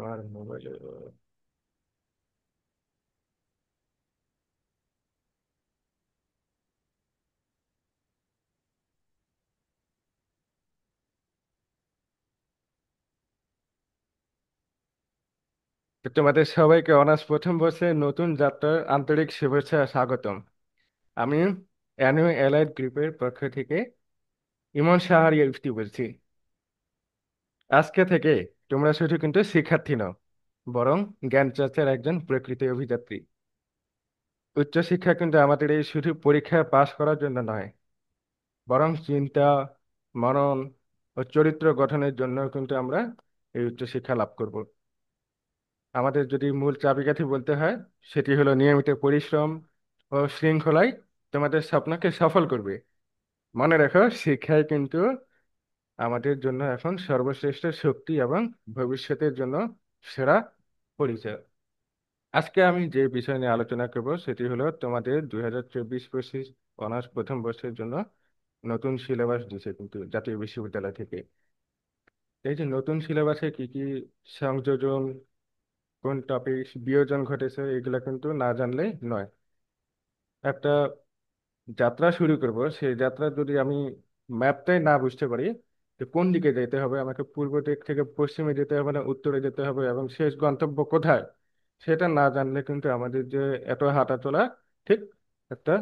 আমার মোবাইলে তো তোমাদের সবাইকে অনার্স প্রথম বর্ষের নতুন যাত্রার আন্তরিক শুভেচ্ছা স্বাগতম। আমি অ্যানু এলাইট গ্রুপের পক্ষ থেকে ইমন সাহার ইফতি বলছি। আজকে থেকে তোমরা শুধু কিন্তু শিক্ষার্থী নও, বরং জ্ঞান চর্চার একজন প্রকৃত অভিযাত্রী। উচ্চশিক্ষা কিন্তু আমাদের এই শুধু পরীক্ষা পাশ করার জন্য নয়, বরং চিন্তা, মনন ও চরিত্র গঠনের জন্য কিন্তু আমরা এই উচ্চশিক্ষা লাভ করব। আমাদের যদি মূল চাবিকাঠি বলতে হয়, সেটি হলো নিয়মিত পরিশ্রম ও শৃঙ্খলাই তোমাদের স্বপ্নকে সফল করবে। মনে রাখো, শিক্ষাই কিন্তু আমাদের জন্য এখন সর্বশ্রেষ্ঠ শক্তি এবং ভবিষ্যতের জন্য সেরা পরিচয়। আজকে আমি যে বিষয় নিয়ে আলোচনা করব সেটি হলো তোমাদের 2024-25 অনার্স প্রথম বর্ষের জন্য নতুন সিলেবাস দিয়েছে কিন্তু জাতীয় বিশ্ববিদ্যালয় থেকে। এই যে নতুন সিলেবাসে কি কি সংযোজন, কোন টপিক বিয়োজন ঘটেছে, এগুলা কিন্তু না জানলে নয়। একটা যাত্রা শুরু করব, সেই যাত্রা যদি আমি ম্যাপটাই না বুঝতে পারি, যে কোন দিকে যেতে হবে, আমাকে পূর্ব দিক থেকে পশ্চিমে যেতে হবে না উত্তরে যেতে হবে এবং শেষ গন্তব্য কোথায়, সেটা না জানলে কিন্তু আমাদের যে এত হাঁটা চলা ঠিক একটা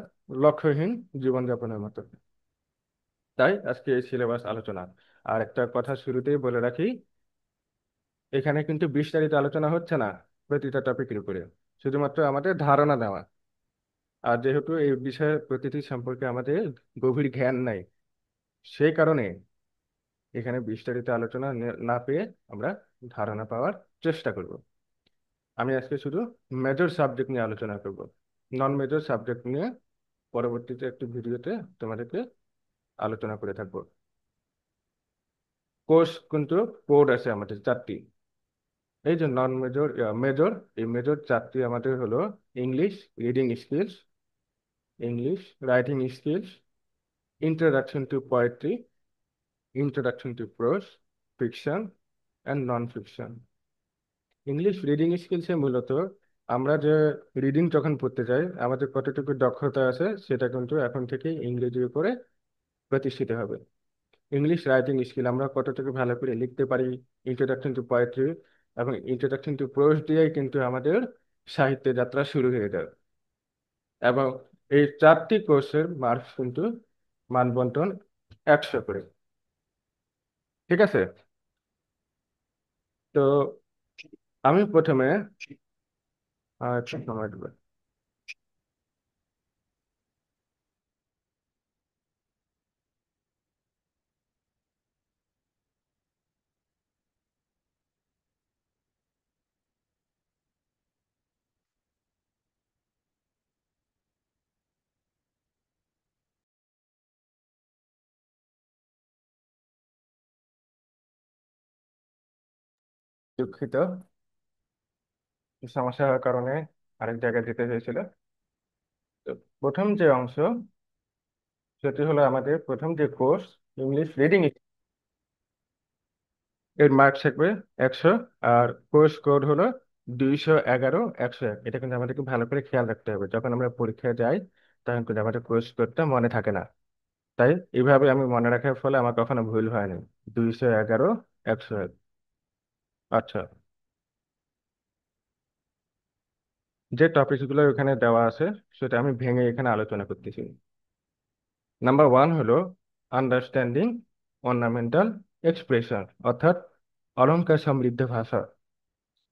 লক্ষ্যহীন জীবনযাপনের মতো। তাই আজকে এই সিলেবাস আলোচনা। আর একটা কথা শুরুতেই বলে রাখি, এখানে কিন্তু বিস্তারিত আলোচনা হচ্ছে না প্রতিটা টপিকের উপরে, শুধুমাত্র আমাদের ধারণা দেওয়া। আর যেহেতু এই বিষয়ের প্রতিটি সম্পর্কে আমাদের গভীর জ্ঞান নাই, সেই কারণে এখানে বিস্তারিত আলোচনা না পেয়ে আমরা ধারণা পাওয়ার চেষ্টা করব। আমি আজকে শুধু মেজর সাবজেক্ট নিয়ে আলোচনা করব, নন মেজর সাবজেক্ট নিয়ে পরবর্তীতে একটি ভিডিওতে তোমাদেরকে আলোচনা করে থাকবো। কোর্স কিন্তু কোড আছে আমাদের চারটি। এই যে নন মেজর, মেজর, এই মেজর চারটি আমাদের হলো English reading skills, English writing skills, introduction to poetry, introduction to prose, fiction and non fiction. English reading স্কিলসে মূলত আমরা যে রিডিং যখন পড়তে যাই, আমাদের কতটুকু দক্ষতা আছে সেটা কিন্তু এখন থেকে ইংরেজির উপরে প্রতিষ্ঠিত হবে। ইংলিশ রাইটিং স্কিল, আমরা কতটুকু ভালো করে লিখতে পারি, ইন্ট্রোডাকশন টু পোয়েট্রি এবং ইন্ট্রোডাকশন টু প্রোজ দিয়েই কিন্তু আমাদের সাহিত্য যাত্রা শুরু হয়ে যায়। এবং এই চারটি কোর্সের মার্কস কিন্তু মানবন্টন 100 করে। ঠিক আছে? তো আমি প্রথমে একটু সময় দেবো। দুঃখিত, সমস্যা হওয়ার কারণে আরেক জায়গায় যেতে হয়েছিল। তো প্রথম যে অংশ, সেটি হলো আমাদের প্রথম যে কোর্স, ইংলিশ রিডিং, এর মার্কস থাকবে 100। আর কোর্স কোড হলো 211-101। এটা কিন্তু আমাদেরকে ভালো করে খেয়াল রাখতে হবে, যখন আমরা পরীক্ষায় যাই তখন কিন্তু আমাদের কোর্স কোডটা মনে থাকে না। তাই এইভাবে আমি মনে রাখার ফলে আমার কখনো ভুল হয়নি। 211-101। আচ্ছা, যে টপিকগুলো এখানে দেওয়া আছে সেটা আমি ভেঙে এখানে আলোচনা করতেছি। নাম্বার 1 হলো আন্ডারস্ট্যান্ডিং অর্নামেন্টাল এক্সপ্রেশন, অর্থাৎ অলংকার সমৃদ্ধ ভাষা,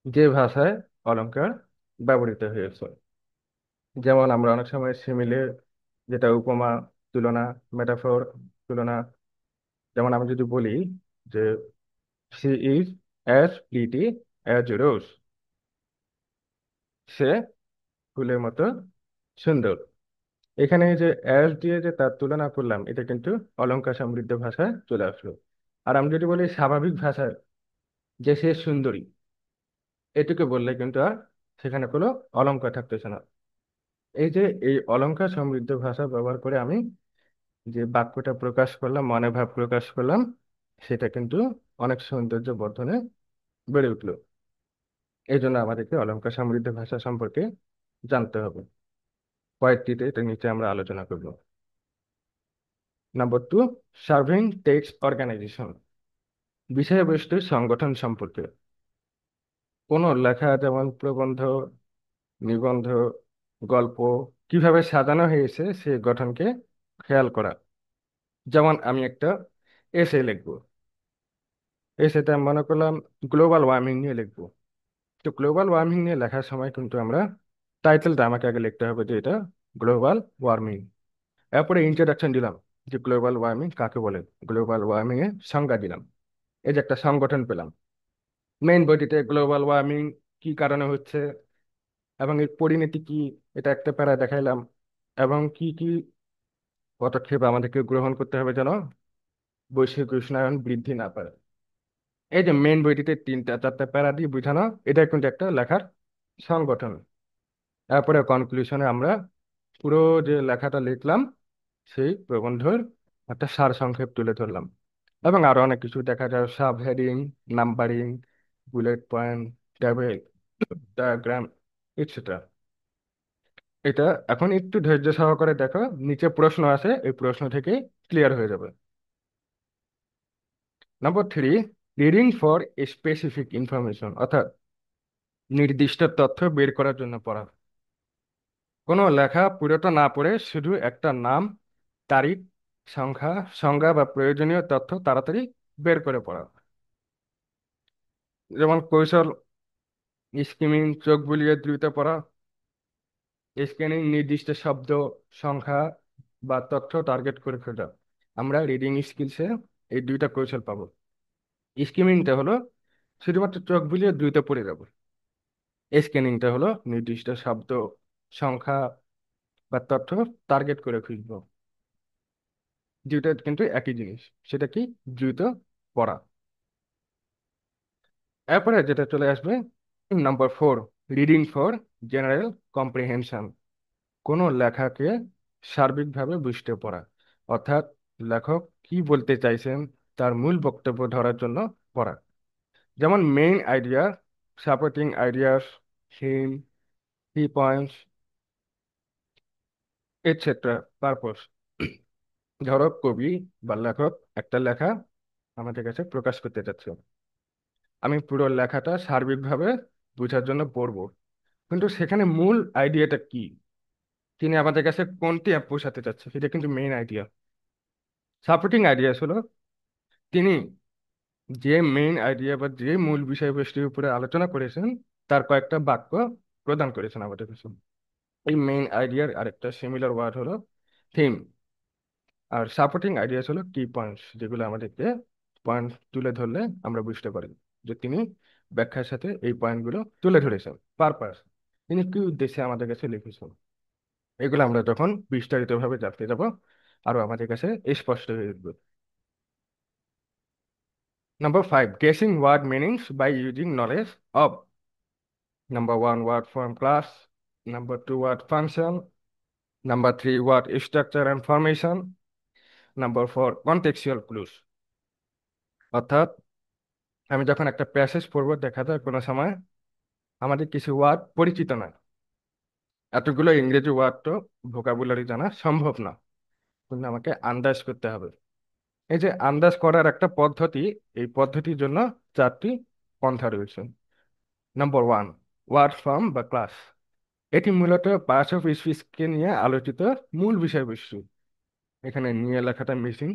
যে ভাষায় অলংকার ব্যবহৃত হয়েছে। যেমন আমরা অনেক সময় সিমিলে, যেটা উপমা, তুলনা, মেটাফোর, তুলনা, যেমন আমি যদি বলি যে she is as pretty as rose, সে ফুলের মতো সুন্দর। এখানে এই যে অ্যাজ দিয়ে যে তার তুলনা করলাম, এটা কিন্তু অলংকার সমৃদ্ধ ভাষায় চলে আসলো। আর আমি যদি বলি স্বাভাবিক ভাষায় যে সে সুন্দরী, এটুকু বললে কিন্তু আর সেখানে কোনো অলংকার থাকতেছে না। এই যে এই অলংকার সমৃদ্ধ ভাষা ব্যবহার করে আমি যে বাক্যটা প্রকাশ করলাম, মনে ভাব প্রকাশ করলাম, সেটা কিন্তু অনেক সৌন্দর্য বর্ধনে বেড়ে উঠলো। এই জন্য আমাদেরকে অলংকার সমৃদ্ধ ভাষা সম্পর্কে জানতে হবে। কয়েকটিতে এটা নিচে আমরা আলোচনা করব। Number two, serving text organization, বিষয়বস্তুর সংগঠন সম্পর্কে। কোনো লেখা যেমন প্রবন্ধ, নিবন্ধ, গল্প কিভাবে সাজানো হয়েছে সেই গঠনকে খেয়াল করা। যেমন আমি একটা এসে লিখবো, এসেতে আমি মনে করলাম গ্লোবাল ওয়ার্মিং নিয়ে লিখবো। তো গ্লোবাল ওয়ার্মিং নিয়ে লেখার সময় কিন্তু আমরা টাইটেলটা আমাকে আগে লিখতে হবে যে এটা গ্লোবাল ওয়ার্মিং। এরপরে ইন্ট্রোডাকশন দিলাম যে গ্লোবাল ওয়ার্মিং কাকে বলে, গ্লোবাল ওয়ার্মিং এর সংজ্ঞা দিলাম, এই যে একটা সংগঠন পেলাম। মেইন বডিতে গ্লোবাল ওয়ার্মিং কি কারণে হচ্ছে এবং এর পরিণতি কি, এটা একটা প্যারা দেখাইলাম। এবং কি কি পদক্ষেপ আমাদেরকে গ্রহণ করতে হবে যেন বৈশ্বিক উষ্ণায়ন বৃদ্ধি না পায়। এই যে মেইন বইটিতে তিনটা চারটা প্যারা দিয়ে বোঝানো, এটা কিন্তু একটা লেখার সংগঠন। তারপরে কনক্লুশনে আমরা পুরো যে লেখাটা লিখলাম সেই প্রবন্ধের একটা সার সংক্ষেপ তুলে ধরলাম। এবং আরো অনেক কিছু দেখা যায়, sub heading, numbering, bullet point, table, diagram, etcetera. এটা এখন একটু ধৈর্য সহকারে দেখো, নিচে প্রশ্ন আছে, এই প্রশ্ন থেকে ক্লিয়ার হয়ে যাবে। Number three, reading for specific information, অর্থাৎ নির্দিষ্ট তথ্য বের করার জন্য পড়া। কোনো লেখা পুরোটা না পড়ে শুধু একটা নাম, তারিখ, সংখ্যা, সংজ্ঞা বা প্রয়োজনীয় তথ্য তাড়াতাড়ি বের করে পড়া। যেমন কৌশল স্কিমিং, চোখ বুলিয়ে দ্রুত পড়া। স্ক্যানিং, নির্দিষ্ট শব্দ, সংখ্যা বা তথ্য টার্গেট করে খোঁজা। আমরা রিডিং স্কিলসে এই দুইটা কৌশল পাবো। স্কিমিংটা হলো শুধুমাত্র চোখ বুলিয়ে দ্রুত পড়ে যাবো। স্ক্যানিংটা হলো নির্দিষ্ট শব্দ, সংখ্যা বা তথ্য টার্গেট করে খুঁজবো। দুইটা কিন্তু একই জিনিস, সেটা কি? দ্রুত পড়া। এরপরে যেটা চলে আসবে number four, reading for general comprehension, কোনো লেখাকে সার্বিকভাবে বুঝতে পড়া। অর্থাৎ লেখক কি বলতে চাইছেন তার মূল বক্তব্য ধরার জন্য পড়া। যেমন main idea, supporting ideas, theme, কি পয়েন্টস, এটসেট্রা, পারপস। ধরো কবি বা লেখক একটা লেখা আমাদের কাছে প্রকাশ করতে চাচ্ছে, আমি পুরো লেখাটা সার্বিকভাবে বোঝার জন্য পড়বো, কিন্তু সেখানে মূল আইডিয়াটা কি, তিনি আমাদের কাছে কোনটি বোঝাতে চাচ্ছে, সেটা কিন্তু মেইন আইডিয়া। সাপোর্টিং আইডিয়াস হলো তিনি যে মেইন আইডিয়া বা যে মূল বিষয়বস্তুর উপরে আলোচনা করেছেন তার কয়েকটা বাক্য প্রদান করেছেন আমাদের কাছে। এই মেইন আইডিয়ার আরেকটা সিমিলার ওয়ার্ড হলো থিম। আর সাপোর্টিং আইডিয়াস হলো কি পয়েন্টস, যেগুলো আমাদেরকে পয়েন্ট তুলে ধরলে আমরা বুঝতে পারি যে তিনি ব্যাখ্যার সাথে এই পয়েন্টগুলো তুলে ধরেছেন। পারপাস, তিনি কি উদ্দেশ্যে আমাদের কাছে লিখেছেন। এগুলো আমরা যখন বিস্তারিতভাবে জানতে যাব আরো আমাদের কাছে স্পষ্ট হয়ে উঠবে। Number five, guessing word meanings by using knowledge of number one word form class, number two word function, number three word structure and formation, number four contextual clues. অর্থাৎ আমি যখন একটা প্যাসেজ পড়বো, দেখা যায় কোনো সময় আমাদের কিছু ওয়ার্ড পরিচিত নয়, এতগুলো ইংরেজি ওয়ার্ড তো ভোকাবুলারি জানা সম্ভব না, কিন্তু আমাকে আন্দাজ করতে হবে। এই যে আন্দাজ করার একটা পদ্ধতি, এই পদ্ধতির জন্য চারটি পন্থা রয়েছে। নাম্বার ওয়ান, ওয়ার্ড ফর্ম বা ক্লাস। এটি মূলত পার্টস অফ স্পিচকে নিয়ে আলোচিত মূল বিষয়বস্তু। এখানে নিয়ে লেখাটা মিসিং,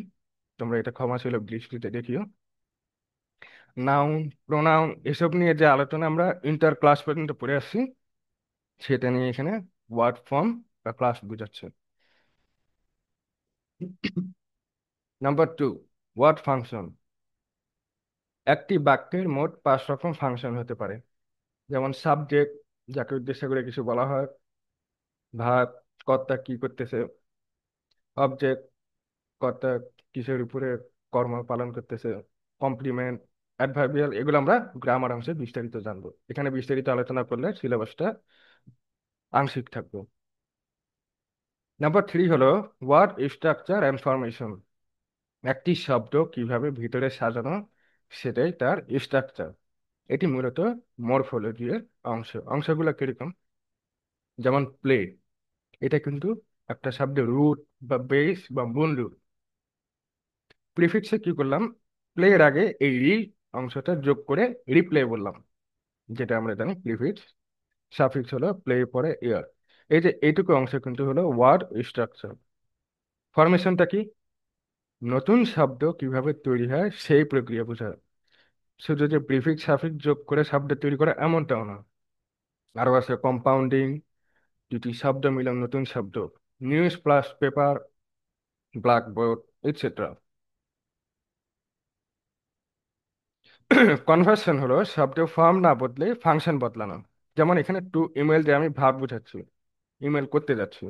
তোমরা এটা ক্ষমাসুলভ দৃষ্টিতে দেখিও। নাউন, প্রোনাউন, এসব নিয়ে যে আলোচনা আমরা ইন্টার ক্লাস পর্যন্ত পড়ে আসছি, সেটা নিয়ে এখানে ওয়ার্ড ফর্ম বা ক্লাস বোঝাচ্ছে। Number two, word function. একটি বাক্যের মোট 5 রকম ফাংশন হতে পারে। যেমন সাবজেক্ট, যাকে উদ্দেশ্য করে কিছু বলা হয়। ভার্ব, কর্তা কি করতেছে। অবজেক্ট, কর্তা কিসের উপরে কর্ম পালন করতেছে। কমপ্লিমেন্ট, অ্যাডভার্বিয়াল, এগুলো আমরা গ্রামার অংশে বিস্তারিত জানবো। এখানে বিস্তারিত আলোচনা করলে সিলেবাসটা আংশিক থাকবে। নাম্বার থ্রি হলো ওয়ার্ড স্ট্রাকচার অ্যান্ড ফরমেশন। একটি শব্দ কিভাবে ভিতরে সাজানো, সেটাই তার স্ট্রাকচার। এটি মূলত মরফোলজির অংশগুলো কিরকম? যেমন প্লে, এটা কিন্তু একটা শব্দের রুট বা বেস বা মূল রুট। প্রিফিক্সে কি করলাম? প্লে এর আগে এই রি অংশটা যোগ করে রিপ্লে বললাম, যেটা আমরা জানি প্রিফিক্স। সাফিক্স হলো প্লে পরে ইয়ার। এই যে এইটুকু অংশ কিন্তু হলো ওয়ার্ড স্ট্রাকচার। ফরমেশনটা কি? নতুন শব্দ কিভাবে তৈরি হয় সেই প্রক্রিয়া বোঝায়। শুধু যে প্রিফিক্স সাফিক্স যোগ করে শব্দ তৈরি করা এমনটাও না। আরো আছে কম্পাউন্ডিং, দুটি শব্দ মিলন নতুন শব্দ, news plus paper, blackboard, etcetera. Conversion হলো শব্দ ফর্ম না বদলে ফাংশন বদলানো। যেমন এখানে টু ইমেল দিয়ে আমি ভাব বুঝাচ্ছি, ইমেল করতে যাচ্ছি,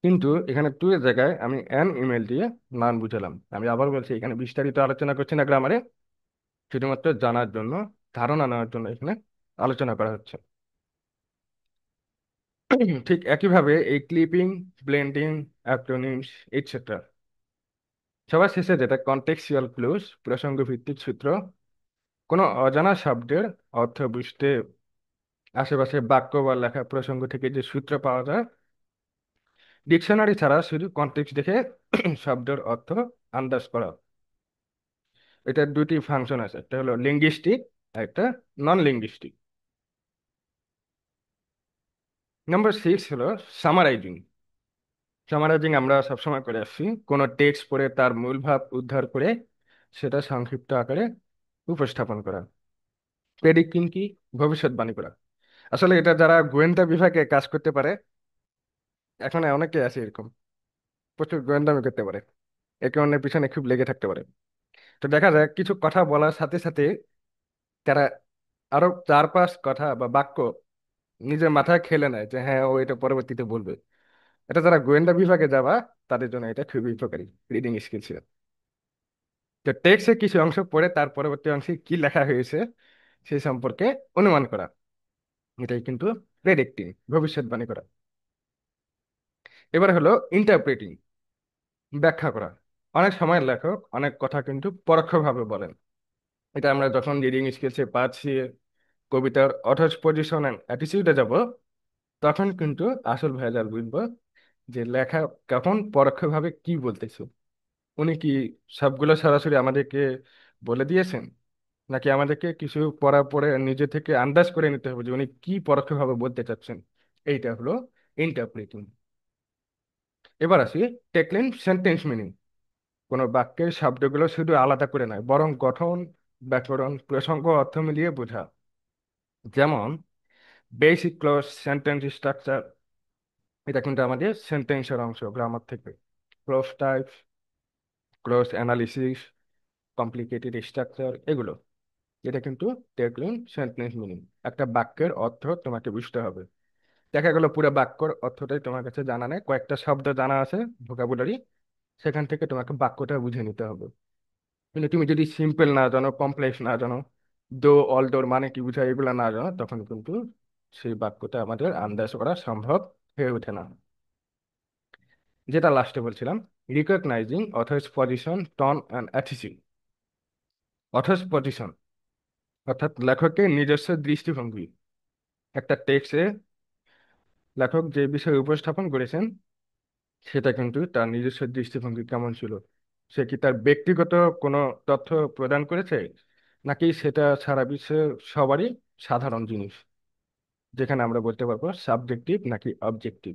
কিন্তু এখানে টু এর জায়গায় আমি অ্যান ইমেল দিয়ে নান বুঝালাম। আমি আবার বলছি, এখানে বিস্তারিত আলোচনা করছি না গ্রামারে, শুধুমাত্র জানার জন্য, ধারণা নেওয়ার জন্য এখানে আলোচনা করা হচ্ছে। ঠিক একইভাবে এই ক্লিপিং, ব্লেন্ডিং, অ্যাক্রোনিমস, এটসেট্রা, সবার শেষে যেটা কন্টেক্সচুয়াল ক্লুজ, প্রসঙ্গ ভিত্তিক সূত্র। কোনো অজানা শব্দের অর্থ বুঝতে আশেপাশে বাক্য বা লেখা প্রসঙ্গ থেকে যে সূত্র পাওয়া যায়, ডিকশনারি ছাড়া শুধু কনটেক্সট দেখে শব্দের অর্থ আন্দাজ করা। এটার দুটি ফাংশন আছে, একটা হলো লিঙ্গুইস্টিক, একটা নন লিঙ্গুইস্টিক। নাম্বার 6 হলো সামারাইজিং। সামারাইজিং আমরা সবসময় করে আসছি, কোনো টেক্সট পড়ে তার মূল ভাব উদ্ধার করে সেটা সংক্ষিপ্ত আকারে উপস্থাপন করা। প্রেডিক্টিং কি? ভবিষ্যৎবাণী করা। আসলে এটা যারা গোয়েন্দা বিভাগে কাজ করতে পারে, এখন অনেকে আছে এরকম, প্রচুর গোয়েন্দামি করতে পারে, একে অন্যের পিছনে খুব লেগে থাকতে পারে। তো দেখা যায় কিছু কথা বলার সাথে সাথে তারা আরো 4-5 কথা বা বাক্য নিজের মাথায় খেলে নেয় যে হ্যাঁ ও এটা পরবর্তীতে বলবে। এটা যারা গোয়েন্দা বিভাগে যাবা, তাদের জন্য এটা খুবই উপকারী রিডিং স্কিলস। তো টেক্সটের কিছু অংশ পড়ে তার পরবর্তী অংশে কি লেখা হয়েছে সেই সম্পর্কে অনুমান করা, এটাই কিন্তু প্রেডিক্টিং, ভবিষ্যৎবাণী করা। এবার হলো ইন্টারপ্রেটিং, ব্যাখ্যা করা। অনেক সময় লেখক অনেক কথা কিন্তু পরোক্ষভাবে বলেন। এটা আমরা যখন রিডিং স্কিলসে পাচ্ছি, কবিতার অথচ পজিশন অ্যান্ড অ্যাটিটিউডে যাব, তখন কিন্তু আসল ভেজাল বুঝবো যে লেখা কখন পরোক্ষভাবে কি বলতেছে। উনি কি সবগুলো সরাসরি আমাদেরকে বলে দিয়েছেন, নাকি আমাদেরকে কিছু পড়া পড়ে নিজে থেকে আন্দাজ করে নিতে হবে যে উনি কি পরোক্ষভাবে বলতে চাচ্ছেন। এইটা হলো ইন্টারপ্রেটিং। এবার আসি টেকনিক সেন্টেন্স মিনিং। কোনো বাক্যের শব্দগুলো শুধু আলাদা করে নয়, বরং গঠন, ব্যাকরণ, প্রসঙ্গ, অর্থ মিলিয়ে বোঝা। যেমন বেসিক ক্লজ, সেন্টেন্স স্ট্রাকচার, এটা কিন্তু আমাদের সেন্টেন্সের অংশ গ্রামার থেকে। Clause type, clause analysis, complicated structure, এগুলো, এটা কিন্তু টেকনিক সেন্টেন্স মিনিং। একটা বাক্যের অর্থ তোমাকে বুঝতে হবে। দেখা গেল পুরো বাক্যর অর্থটাই তোমার কাছে জানা নেই, কয়েকটা শব্দ জানা আছে, ভোকাবুলারি, সেখান থেকে তোমাকে বাক্যটা বুঝে নিতে হবে। কিন্তু তুমি যদি সিম্পল না জানো, কমপ্লেক্স না জানো, দো অলদোর মানে কি বোঝায় এগুলো না জানো, তখন কিন্তু সেই বাক্যটা আমাদের আন্দাজ করা সম্ভব হয়ে ওঠে না। যেটা লাস্টে বলছিলাম, recognizing author's position, tone and attitude. Author's position অর্থাৎ লেখকের নিজস্ব দৃষ্টিভঙ্গি। একটা টেক্সটে লেখক যে বিষয় উপস্থাপন করেছেন, সেটা কিন্তু তার নিজস্ব দৃষ্টিভঙ্গি কেমন ছিল। সে কি তার ব্যক্তিগত কোনো তথ্য প্রদান করেছে, নাকি সেটা সারা বিশ্বের সবারই সাধারণ জিনিস, যেখানে আমরা বলতে পারবো সাবজেক্টিভ নাকি অবজেক্টিভ।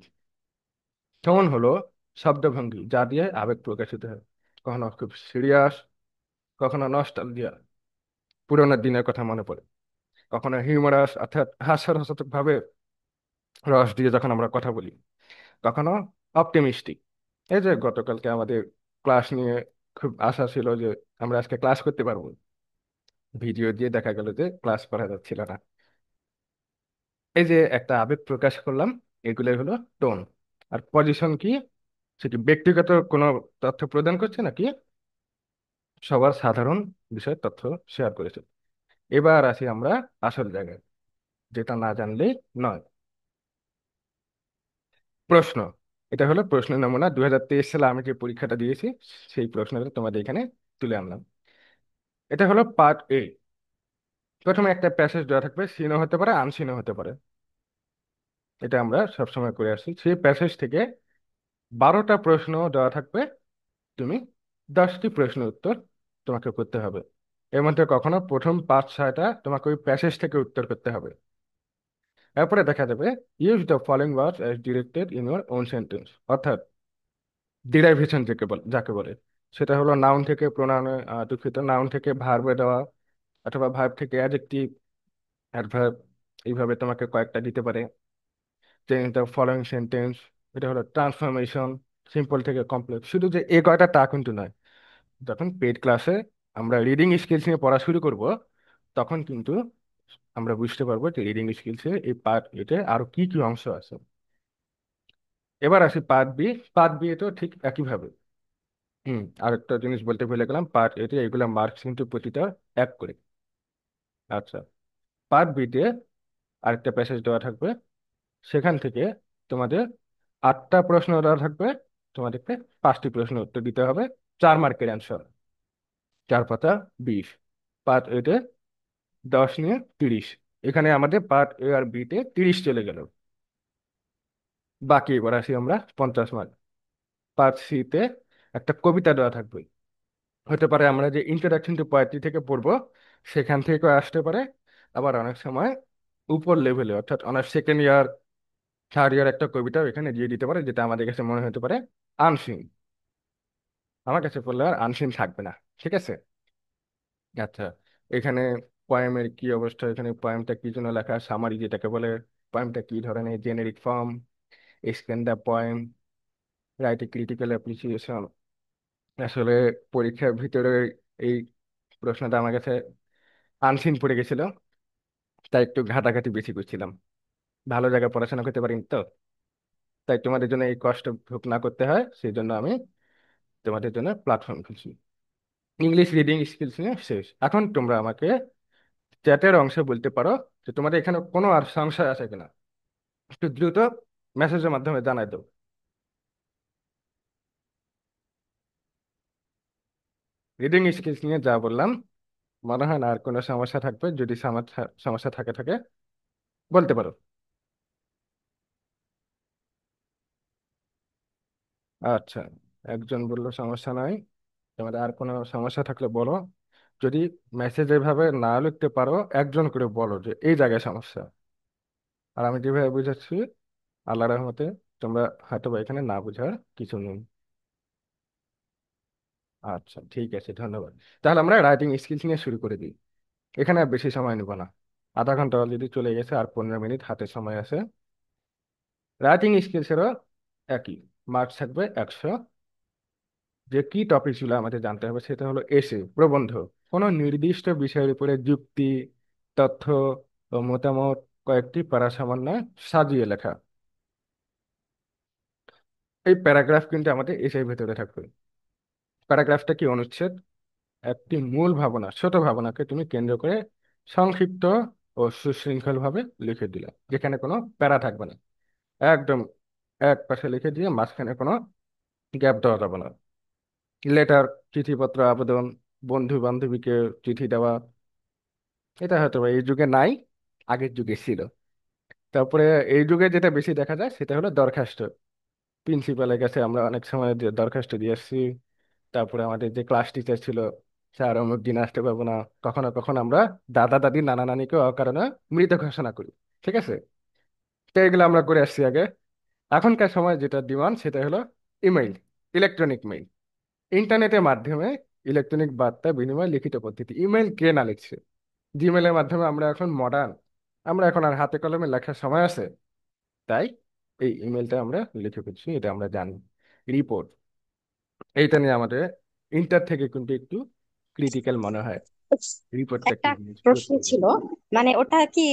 কেমন হলো শব্দভঙ্গি যা দিয়ে আবেগ প্রকাশিত হয়, কখনো খুব সিরিয়াস, কখনো নস্টালজিয়া, পুরোনো দিনের কথা মনে পড়ে, কখনো হিউমারাস অর্থাৎ হাস্যরসাত্মক ভাবে রস দিয়ে যখন আমরা কথা বলি, কখনো অপটিমিস্টিক। এই যে গতকালকে আমাদের ক্লাস নিয়ে খুব আশা ছিল যে আমরা আজকে ক্লাস করতে পারবো, ভিডিও দিয়ে দেখা গেল যে ক্লাস করা যাচ্ছিল না। এই যে একটা আবেগ প্রকাশ করলাম, এগুলোই হলো টোন। আর পজিশন কি? সেটি ব্যক্তিগত কোনো তথ্য প্রদান করছে নাকি সবার সাধারণ বিষয়ের তথ্য শেয়ার করেছে। এবার আসি আমরা আসল জায়গায়, যেটা না জানলেই নয়। প্রশ্ন, এটা হলো প্রশ্নের নমুনা। 2023 সালে আমি যে পরীক্ষাটা দিয়েছি, সেই প্রশ্নটা তোমাদের এখানে তুলে আনলাম। এটা হলো পার্ট এ। প্রথমে একটা প্যাসেজ দেওয়া থাকবে, সিনও হতে পারে আনসিনও হতে পারে। এটা আমরা সবসময় করে আসছি। সেই প্যাসেজ থেকে 12টা প্রশ্ন দেওয়া থাকবে, তুমি 10টি প্রশ্ন উত্তর তোমাকে করতে হবে। এর মধ্যে কখনো প্রথম 5-6টা তোমাকে ওই প্যাসেজ থেকে উত্তর করতে হবে। এরপরে দেখা যাবে use the following words as directed in your own sentence, অর্থাৎ ডিরাইভেশন যাকে বলে, সেটা হলো নাউন থেকে প্রোনাউনে, দুঃখিত, নাউন থেকে ভার্বে দেওয়া, অথবা ভার্ব থেকে অ্যাডজেক্টিভ, অ্যাডভার্ব, এইভাবে তোমাকে কয়েকটা দিতে পারে। চেঞ্জ দ্য ফলোইং সেন্টেন্স, এটা হলো ট্রান্সফরমেশন, সিম্পল থেকে কমপ্লেক্স। শুধু যে এই কয়টা তা কিন্তু নয়। যখন পেড ক্লাসে আমরা রিডিং স্কিলস নিয়ে পড়া শুরু করব, তখন কিন্তু আমরা বুঝতে পারবো যে রিডিং স্কিলসে এই পার্ট এতে আরো কি কি অংশ আছে। এবার আসি পার্ট বি। পার্ট বি এটাও ঠিক একইভাবে। আরেকটা জিনিস বলতে ভুলে গেলাম, পার্ট এতে এগুলা মার্কস কিন্তু প্রতিটা এক করে। আচ্ছা, পার্ট বিতে আরেকটা প্যাসেজ দেওয়া থাকবে, সেখান থেকে তোমাদের 8টা প্রশ্ন দেওয়া থাকবে, তোমাদেরকে 5টি প্রশ্ন উত্তর দিতে হবে, 4 মার্কের অ্যান্সার, 4 পাতা 20। পার্ট এতে 10 নিয়ে 30। এখানে আমাদের পার্ট এ আর বিতে 30 চলে গেল। বাকি এবার আসি আমরা 50 মার্ক। পার্ট সিতে একটা কবিতা দেওয়া থাকবে, হতে পারে আমরা যে ইন্ট্রোডাকশন টু পোয়েট্রি থেকে পড়বো সেখান থেকে আসতে পারে, আবার অনেক সময় উপর লেভেলে অর্থাৎ honours second year, third year একটা কবিতা এখানে দিয়ে দিতে পারে, যেটা আমাদের কাছে মনে হতে পারে আনসিন। আমার কাছে পড়লে আর আনসিন থাকবে না। ঠিক আছে? আচ্ছা, এখানে পয়েমের কি অবস্থা, এখানে পয়েমটা কি জন্য লেখা, সামারি যেটাকে বলে, পয়েমটা কি ধরনের, generic form, explain the poem, write a critical appreciation. আসলে পরীক্ষার ভিতরে এই প্রশ্নটা আমার কাছে আনসিন পড়ে গেছিল, তাই একটু ঘাটাঘাটি বেশি করছিলাম। ভালো জায়গায় পড়াশোনা করতে পারিনি তো, তাই তোমাদের জন্য এই কষ্ট ভোগ না করতে হয় সেই জন্য আমি তোমাদের জন্য প্ল্যাটফর্ম খুলছি। ইংলিশ রিডিং স্কিলস নিয়ে শেষ। এখন তোমরা আমাকে চ্যাটের অংশে বলতে পারো যে তোমাদের এখানে কোনো আর সংশয় আছে কিনা। একটু দ্রুত মেসেজের মাধ্যমে জানাই দাও। রিডিং স্কিলস নিয়ে যা বললাম, মনে হয় না আর কোনো সমস্যা থাকবে। যদি সমস্যা থাকে বলতে পারো। আচ্ছা, একজন বললো সমস্যা নাই। তোমাদের আর কোনো সমস্যা থাকলে বলো। যদি মেসেজ এভাবে না লিখতে পারো, একজন করে বলো যে এই জায়গায় সমস্যা। আর আমি যেভাবে বুঝাচ্ছি, আল্লাহ রহমতে তোমরা হয়তো বা এখানে না বুঝার কিছু নেই। আচ্ছা, ঠিক আছে, ধন্যবাদ। তাহলে আমরা রাইটিং স্কিলস নিয়ে শুরু করে দিই। এখানে আর বেশি সময় নেব না, আধা ঘন্টা অলরেডি চলে গেছে, আর 15 মিনিট হাতে সময় আছে। রাইটিং স্কিলসেরও একই, মার্কস থাকবে 100। যে কি টপিকগুলো আমাদের জানতে হবে সেটা হলো এসে, প্রবন্ধ, কোনো নির্দিষ্ট বিষয়ের উপরে যুক্তি, তথ্য ও মতামত কয়েকটি প্যারা সমন্বয়ে সাজিয়ে লেখা। এই প্যারাগ্রাফ কিন্তু আমাদের এসের ভেতরে থাকবে। প্যারাগ্রাফটা কি? অনুচ্ছেদ, একটি মূল ভাবনা, ছোট ভাবনাকে তুমি কেন্দ্র করে সংক্ষিপ্ত ও সুশৃঙ্খল ভাবে লিখে দিলে, যেখানে কোনো প্যারা থাকবে না। একদম এক পাশে লিখে দিয়ে মাঝখানে কোনো গ্যাপ দেওয়া যাবে না। লেটার, চিঠিপত্র, আবেদন, বন্ধু বান্ধবীকে চিঠি দেওয়া, এটা হয়তো বা এই যুগে নাই, আগের যুগে ছিল। তারপরে এই যুগে যেটা বেশি দেখা যায় সেটা হলো দরখাস্ত। প্রিন্সিপালের কাছে আমরা অনেক সময় যে দরখাস্ত দিয়ে আসছি। তারপরে আমাদের যে ক্লাস টিচার ছিল, স্যার অমুক দিন আসতে পারবো না। কখনো কখনো আমরা দাদা দাদি নানা নানিকে অকারণে মৃত ঘোষণা করি। ঠিক আছে? তো এগুলো আমরা করে আসছি আগে। এখনকার সময় যেটা ডিমান্ড সেটা হলো ইমেইল, ইলেকট্রনিক মেইল, ইন্টারনেটের মাধ্যমে ইলেকট্রনিক বার্তা বিনিময়, লিখিত পদ্ধতি। ইমেইল কে না লিখছে? জিমেলের মাধ্যমে আমরা এখন মডার্ন। আমরা এখন আর হাতে কলমে লেখার সময় আছে, তাই এই ইমেলটা আমরা লিখে ফেলছি, এটা আমরা জানি। রিপোর্ট, এইটা নিয়ে আমাদের ইন্টার থেকে কিন্তু একটু ক্রিটিক্যাল মনে হয়। রিপোর্টটা একটা কি জিনিস প্রশ্ন বুঝতে ছিল, মানে ওটা কি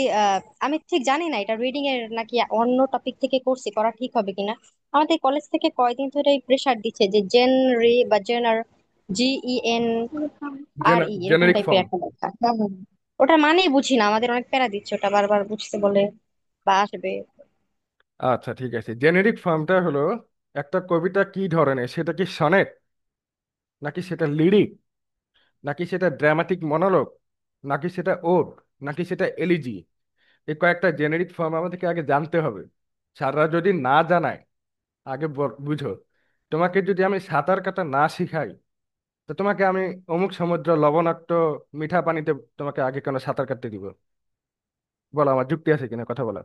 আমি ঠিক জানি না এটা রিডিং এর নাকি অন্য টপিক থেকে করছি, করা ঠিক হবে কিনা। আমাদের কলেজ থেকে কয়দিন ধরে প্রেসার দিচ্ছে যে বা জেনার, GEN আর ই এরকম জেনারিক টাইপের ফর্ম। একটা লেখা। ওটার মানেই বুঝি না, আমাদের অনেক প্যারা দিচ্ছে ওটা বারবার বুঝতে বলে বা আসবে। আচ্ছা, ঠিক আছে, জেনেরিক ফর্মটা হলো একটা কবিতা কি ধরনের, সেটা কি সনেট, নাকি সেটা লিরিক, নাকি সেটা ড্রামাটিক মনোলগ, নাকি সেটা ওড, নাকি সেটা এলিজি, এই কয়েকটা জেনেরিক ফর্ম আমাদেরকে আগে জানতে হবে। স্যাররা যদি না জানায়, আগে বুঝো, তোমাকে যদি আমি সাঁতার কাটা না শিখাই, তো তোমাকে আমি অমুক সমুদ্র লবণাক্ত মিঠা পানিতে তোমাকে আগে কেন সাঁতার কাটতে দিব? বলো, আমার যুক্তি আছে কিনা কথা বলো।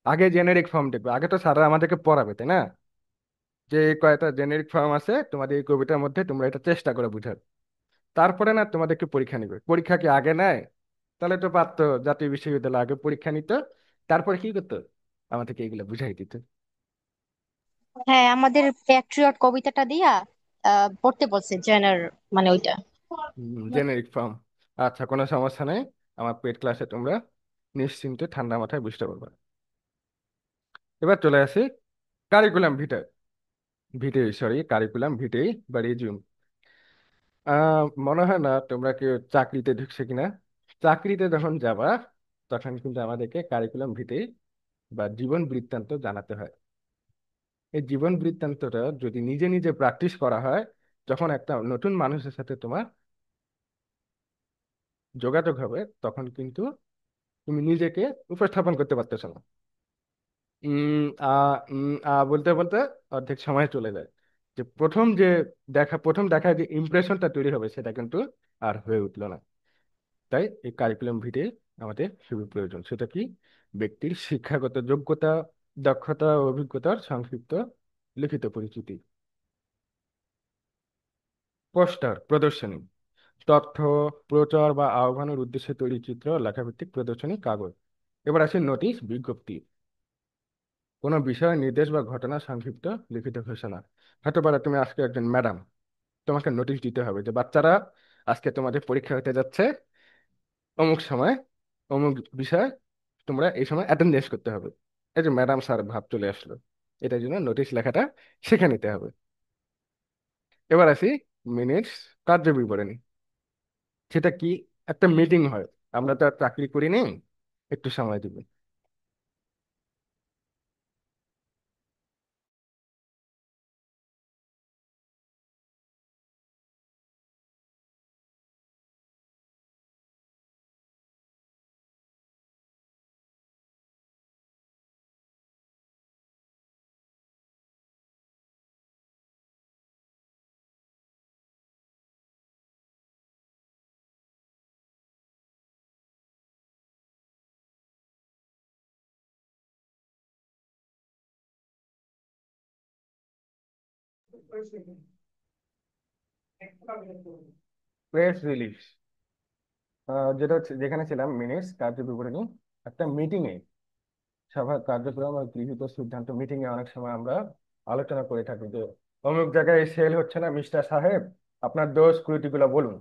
আগে জেনেরিক ফর্ম দেখবে, আগে তো স্যাররা আমাদেরকে পড়াবে, তাই না? যে এই কয়টা জেনেরিক ফর্ম আছে তোমাদের এই কবিতার মধ্যে, তোমরা এটা চেষ্টা করে বুঝার। তারপরে না তোমাদেরকে পরীক্ষা নিবে। পরীক্ষা কি আগে নেয়? তাহলে তো পারতো জাতীয় বিশ্ববিদ্যালয় আগে পরীক্ষা নিত, তারপরে কি করতো, আমাদেরকে এগুলো বুঝাই দিত। হ্যাঁ, আমাদের প্যাট্রিয়ট কবিতাটা দিয়া পড়তে বলছে জেনার, মানে ওইটা। Generic form. আচ্ছা, কোনো সমস্যা নেই। আমার পেড ক্লাসে তোমরা নিশ্চিন্তে ঠান্ডা মাথায় বুঝতে পারবে। এবার চলে আসি কারিকুলাম ভিটায়, ভিটে সরি কারিকুলাম ভিটেই বা রিজিউম। মনে হয় না তোমরা কেউ চাকরিতে ঢুকছে কিনা। চাকরিতে যখন যাবা, তখন কিন্তু আমাদেরকে কারিকুলাম ভিটেই বা জীবন বৃত্তান্ত জানাতে হয়। এই জীবন বৃত্তান্তটা যদি নিজে নিজে প্র্যাকটিস করা হয়, যখন একটা নতুন মানুষের সাথে তোমার যোগাযোগ হবে, তখন কিন্তু তুমি নিজেকে উপস্থাপন করতে পারতেছো না। বলতে বলতে অর্ধেক সময় চলে যায়। যে প্রথম দেখায় যে ইমপ্রেশনটা তৈরি হবে, সেটা কিন্তু আর হয়ে উঠলো না। তাই এই কারিকুলাম ভিটে আমাদের খুবই প্রয়োজন। সেটা কি? ব্যক্তির শিক্ষাগত যোগ্যতা, দক্ষতা ও অভিজ্ঞতার সংক্ষিপ্ত লিখিত পরিচিতি। পোস্টার প্রদর্শনী, তথ্য প্রচার বা আহ্বানের উদ্দেশ্যে তৈরি চিত্র লেখাভিত্তিক প্রদর্শনী কাগজ। এবার আসে নোটিশ বিজ্ঞপ্তি, কোনো বিষয় নির্দেশ বা ঘটনা সংক্ষিপ্ত লিখিত ঘোষণা। হতে পারে তুমি আজকে একজন ম্যাডাম, তোমাকে নোটিশ দিতে হবে যে বাচ্চারা, আজকে তোমাদের পরীক্ষা হতে যাচ্ছে অমুক সময়, অমুক বিষয়, তোমরা এই সময় অ্যাটেন্ডেন্স করতে হবে। এই যে ম্যাডাম স্যার ভাব চলে আসলো, এটার জন্য নোটিশ লেখাটা শিখে নিতে হবে। এবার আসি মিনিটস, কার্য বিবরণী। সেটা কি? একটা মিটিং হয়, আমরা তো আর চাকরি করি নি, একটু সময় দিবে। প্রেস রিলিজ, যেটা হচ্ছে যেখানে ছিলাম মিনিটস কার্য বিবরণী। একটা মিটিং এ সভার কার্যক্রম আর গৃহীত সিদ্ধান্ত, মিটিং এ অনেক সময় আমরা আলোচনা করে থাকি যে অমুক জায়গায় সেল হচ্ছে না মিস্টার সাহেব, আপনার দোষ ত্রুটিগুলো বলুন,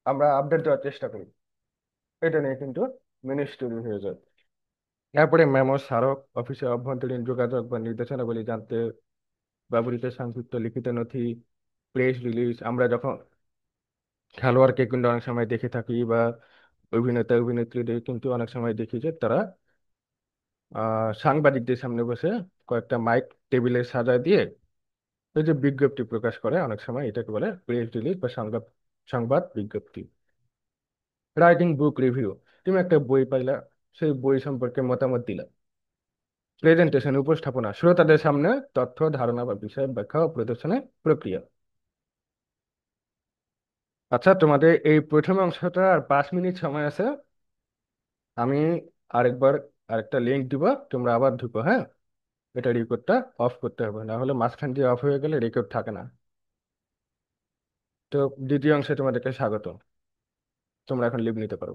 আমরা আপডেট দেওয়ার চেষ্টা করি। এটা নিয়ে কিন্তু মিনিটস তৈরি হয়ে যায়। এরপরে মেমো স্মারক, অফিসের অভ্যন্তরীণ যোগাযোগ বা নির্দেশনাবলী জানতে ব্যবহৃত সংক্ষিপ্ত লিখিত নথি। প্রেস রিলিজ, আমরা যখন খেলোয়াড়কে কিন্তু অনেক সময় দেখে থাকি, বা অভিনেতা অভিনেত্রীদের কিন্তু অনেক সময় দেখি যে তারা সাংবাদিকদের সামনে বসে কয়েকটা মাইক টেবিলে সাজায় দিয়ে এই যে বিজ্ঞপ্তি প্রকাশ করে, অনেক সময় এটাকে বলে প্রেস রিলিজ বা সংবাদ সংবাদ বিজ্ঞপ্তি। রাইটিং বুক রিভিউ, তুমি একটা বই পাইলা, সেই বই সম্পর্কে মতামত দিলা। প্রেজেন্টেশন উপস্থাপনা, শ্রোতাদের সামনে তথ্য ধারণা বা বিষয় ব্যাখ্যা ও প্রদর্শনের প্রক্রিয়া। আচ্ছা, তোমাদের এই প্রথম অংশটা আর 5 মিনিট সময় আছে। আমি আরেকবার আরেকটা লিঙ্ক দিব, তোমরা আবার ঢুকো, হ্যাঁ? এটা রেকর্ডটা অফ করতে হবে, না হলে মাঝখান দিয়ে অফ হয়ে গেলে রেকর্ড থাকে না। তো দ্বিতীয় অংশে তোমাদেরকে স্বাগত, তোমরা এখন লিভ নিতে পারো।